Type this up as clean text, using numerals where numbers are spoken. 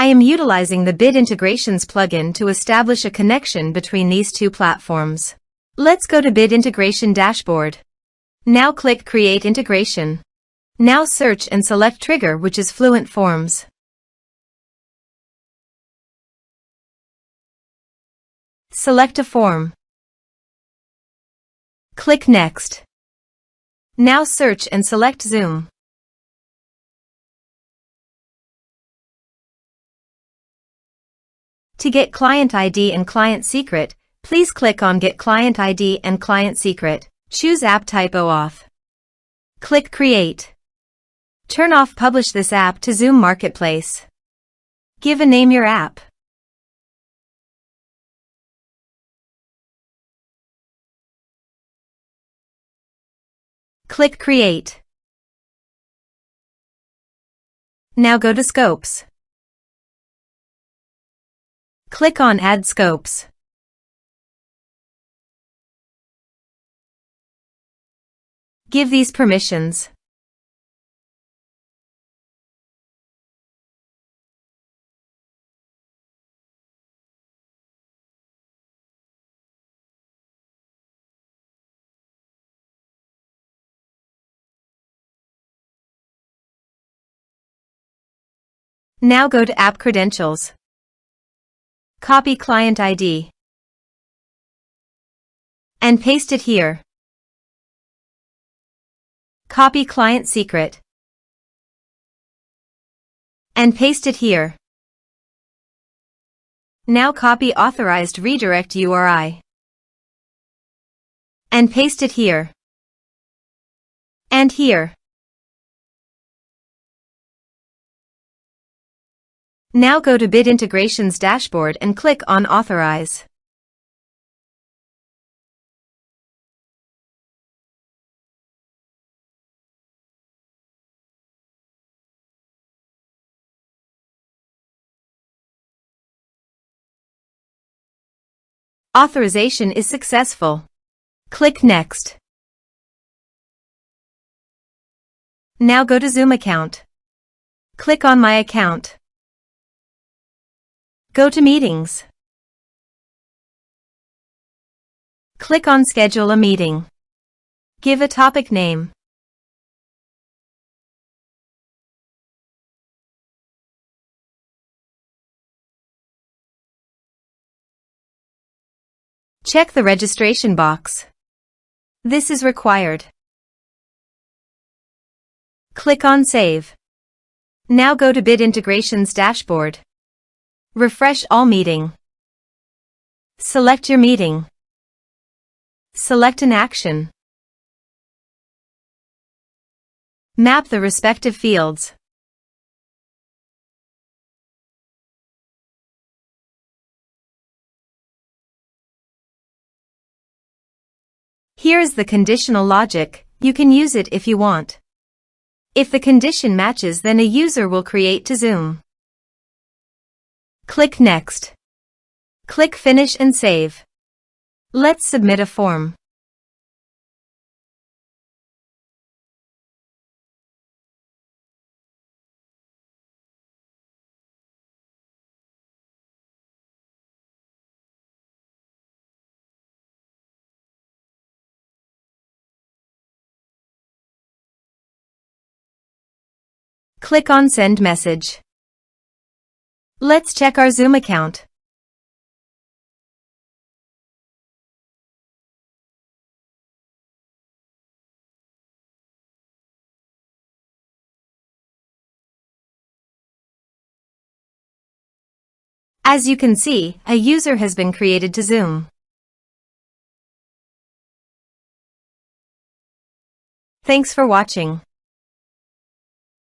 I am utilizing the Bit Integrations plugin to establish a connection between these two platforms. Let's go to Bit Integration Dashboard. Now click Create Integration. Now search and select trigger, which is Fluent Forms. Select a form. Click Next. Now search and select Zoom. To get Client ID and Client Secret, please click on Get Client ID and Client Secret. Choose App Type OAuth. Click Create. Turn off Publish this app to Zoom Marketplace. Give a name your app. Click Create. Now go to Scopes. Click on Add Scopes. Give these permissions. Now go to App Credentials. Copy Client ID and paste it here. Copy Client Secret and paste it here. Now copy Authorized Redirect URI and paste it here and here. Now go to Bit Integrations Dashboard and click on Authorize. Authorization is successful. Click Next. Now go to Zoom account. Click on My Account. Go to Meetings. Click on Schedule a meeting. Give a topic name. Check the registration box. This is required. Click on Save. Now go to Bit Integrations Dashboard. Refresh all meeting. Select your meeting. Select an action. Map the respective fields. Here is the conditional logic. You can use it if you want. If the condition matches, then a user will create to Zoom. Click Next. Click Finish and Save. Let's submit a form. Click on Send Message. Let's check our Zoom account. As you can see, a user has been created to Zoom. Thanks for watching.